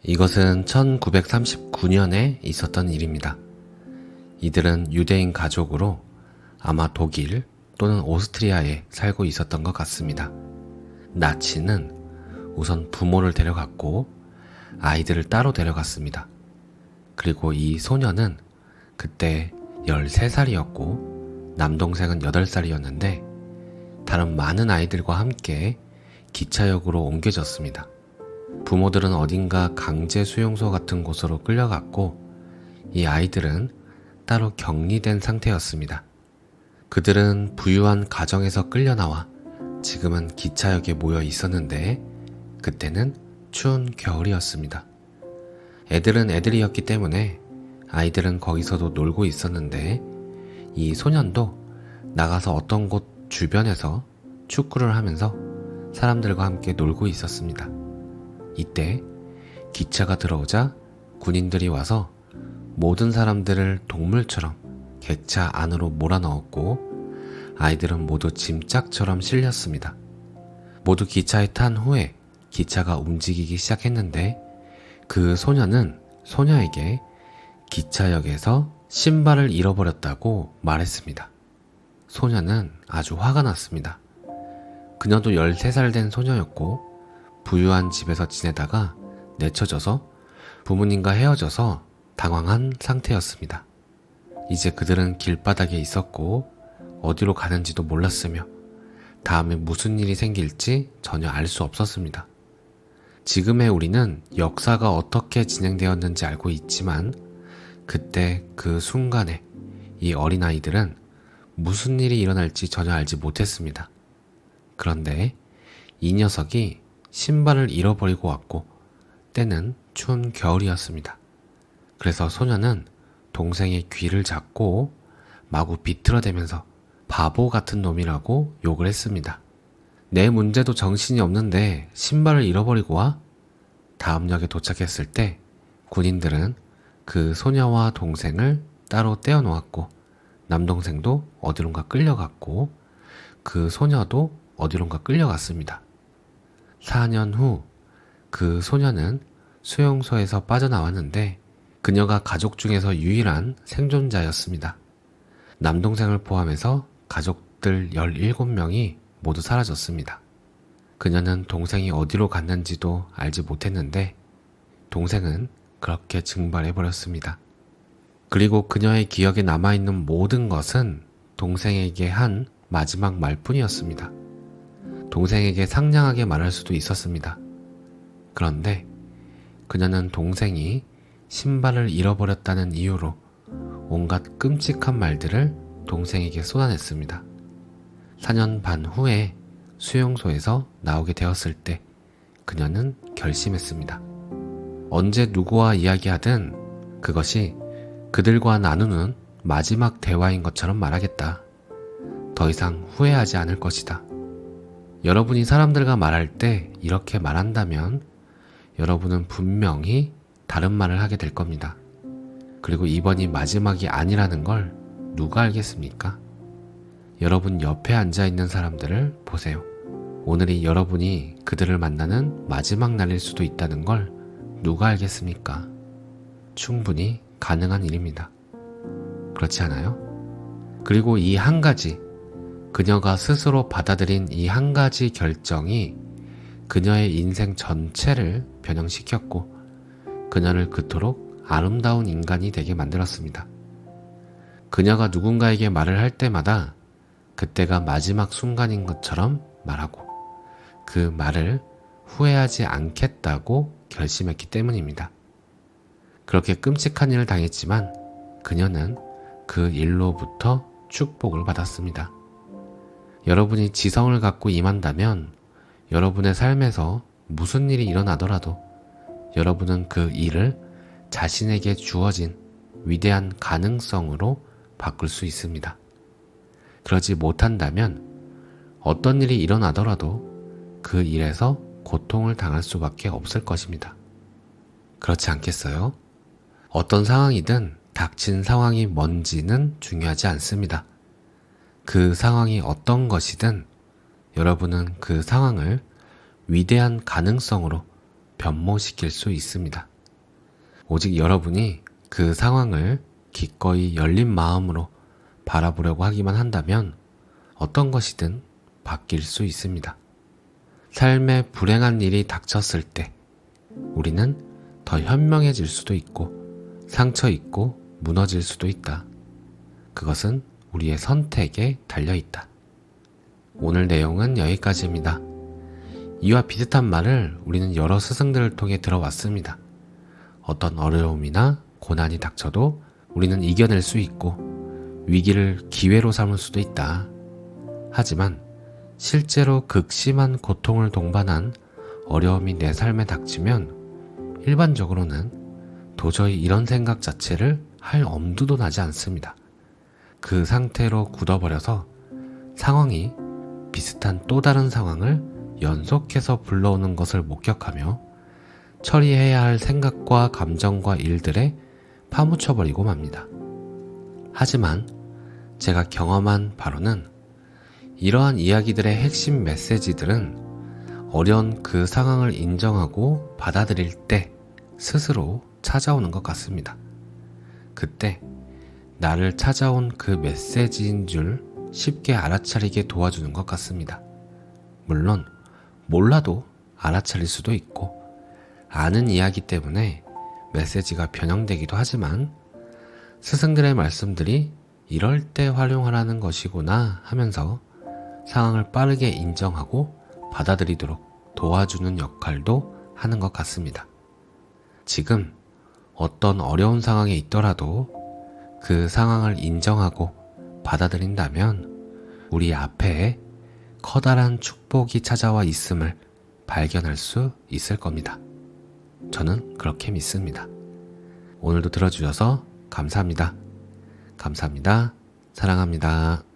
이것은 1939년에 있었던 일입니다. 이들은 유대인 가족으로 아마 독일 또는 오스트리아에 살고 있었던 것 같습니다. 나치는 우선 부모를 데려갔고 아이들을 따로 데려갔습니다. 그리고 이 소녀는 그때 13살이었고 남동생은 8살이었는데 다른 많은 아이들과 함께 기차역으로 옮겨졌습니다. 부모들은 어딘가 강제 수용소 같은 곳으로 끌려갔고 이 아이들은 따로 격리된 상태였습니다. 그들은 부유한 가정에서 끌려나와 지금은 기차역에 모여 있었는데 그때는 추운 겨울이었습니다. 애들은 애들이었기 때문에 아이들은 거기서도 놀고 있었는데 이 소년도 나가서 어떤 곳 주변에서 축구를 하면서 사람들과 함께 놀고 있었습니다. 이때 기차가 들어오자 군인들이 와서 모든 사람들을 동물처럼 객차 안으로 몰아넣었고 아이들은 모두 짐짝처럼 실렸습니다. 모두 기차에 탄 후에 기차가 움직이기 시작했는데 그 소녀는 소녀에게 기차역에서 신발을 잃어버렸다고 말했습니다. 소녀는 아주 화가 났습니다. 그녀도 13살 된 소녀였고 부유한 집에서 지내다가 내쳐져서 부모님과 헤어져서 당황한 상태였습니다. 이제 그들은 길바닥에 있었고 어디로 가는지도 몰랐으며 다음에 무슨 일이 생길지 전혀 알 수 없었습니다. 지금의 우리는 역사가 어떻게 진행되었는지 알고 있지만 그때 그 순간에 이 어린아이들은 무슨 일이 일어날지 전혀 알지 못했습니다. 그런데 이 녀석이 신발을 잃어버리고 왔고 때는 추운 겨울이었습니다. 그래서 소녀는 동생의 귀를 잡고 마구 비틀어대면서 바보 같은 놈이라고 욕을 했습니다. 내 문제도 정신이 없는데 신발을 잃어버리고 와? 다음 역에 도착했을 때 군인들은 그 소녀와 동생을 따로 떼어놓았고 남동생도 어디론가 끌려갔고 그 소녀도 어디론가 끌려갔습니다. 4년 후 그 소녀는 수용소에서 빠져나왔는데 그녀가 가족 중에서 유일한 생존자였습니다. 남동생을 포함해서 가족들 17명이 모두 사라졌습니다. 그녀는 동생이 어디로 갔는지도 알지 못했는데 동생은 그렇게 증발해버렸습니다. 그리고 그녀의 기억에 남아있는 모든 것은 동생에게 한 마지막 말뿐이었습니다. 동생에게 상냥하게 말할 수도 있었습니다. 그런데 그녀는 동생이 신발을 잃어버렸다는 이유로 온갖 끔찍한 말들을 동생에게 쏟아냈습니다. 4년 반 후에 수용소에서 나오게 되었을 때 그녀는 결심했습니다. 언제 누구와 이야기하든 그것이 그들과 나누는 마지막 대화인 것처럼 말하겠다. 더 이상 후회하지 않을 것이다. 여러분이 사람들과 말할 때 이렇게 말한다면 여러분은 분명히 다른 말을 하게 될 겁니다. 그리고 이번이 마지막이 아니라는 걸 누가 알겠습니까? 여러분 옆에 앉아있는 사람들을 보세요. 오늘이 여러분이 그들을 만나는 마지막 날일 수도 있다는 걸 누가 알겠습니까? 충분히 가능한 일입니다. 그렇지 않아요? 그리고 이 한 가지, 그녀가 스스로 받아들인 이 한 가지 결정이 그녀의 인생 전체를 변형시켰고 그녀를 그토록 아름다운 인간이 되게 만들었습니다. 그녀가 누군가에게 말을 할 때마다 그때가 마지막 순간인 것처럼 말하고 그 말을 후회하지 않겠다고 결심했기 때문입니다. 그렇게 끔찍한 일을 당했지만 그녀는 그 일로부터 축복을 받았습니다. 여러분이 지성을 갖고 임한다면 여러분의 삶에서 무슨 일이 일어나더라도 여러분은 그 일을 자신에게 주어진 위대한 가능성으로 바꿀 수 있습니다. 그러지 못한다면 어떤 일이 일어나더라도 그 일에서 고통을 당할 수밖에 없을 것입니다. 그렇지 않겠어요? 어떤 상황이든 닥친 상황이 뭔지는 중요하지 않습니다. 그 상황이 어떤 것이든 여러분은 그 상황을 위대한 가능성으로 변모시킬 수 있습니다. 오직 여러분이 그 상황을 기꺼이 열린 마음으로 바라보려고 하기만 한다면 어떤 것이든 바뀔 수 있습니다. 삶에 불행한 일이 닥쳤을 때 우리는 더 현명해질 수도 있고 상처 있고 무너질 수도 있다. 그것은 우리의 선택에 달려 있다. 오늘 내용은 여기까지입니다. 이와 비슷한 말을 우리는 여러 스승들을 통해 들어왔습니다. 어떤 어려움이나 고난이 닥쳐도 우리는 이겨낼 수 있고 위기를 기회로 삼을 수도 있다. 하지만 실제로 극심한 고통을 동반한 어려움이 내 삶에 닥치면 일반적으로는 도저히 이런 생각 자체를 할 엄두도 나지 않습니다. 그 상태로 굳어버려서 상황이 비슷한 또 다른 상황을 연속해서 불러오는 것을 목격하며 처리해야 할 생각과 감정과 일들에 파묻혀버리고 맙니다. 하지만 제가 경험한 바로는 이러한 이야기들의 핵심 메시지들은 어려운 그 상황을 인정하고 받아들일 때 스스로 찾아오는 것 같습니다. 그때 나를 찾아온 그 메시지인 줄 쉽게 알아차리게 도와주는 것 같습니다. 물론 몰라도 알아차릴 수도 있고 아는 이야기 때문에 메시지가 변형되기도 하지만 스승들의 말씀들이 이럴 때 활용하라는 것이구나 하면서 상황을 빠르게 인정하고 받아들이도록 도와주는 역할도 하는 것 같습니다. 지금 어떤 어려운 상황에 있더라도 그 상황을 인정하고 받아들인다면 우리 앞에 커다란 축복이 찾아와 있음을 발견할 수 있을 겁니다. 저는 그렇게 믿습니다. 오늘도 들어주셔서 감사합니다. 감사합니다. 사랑합니다.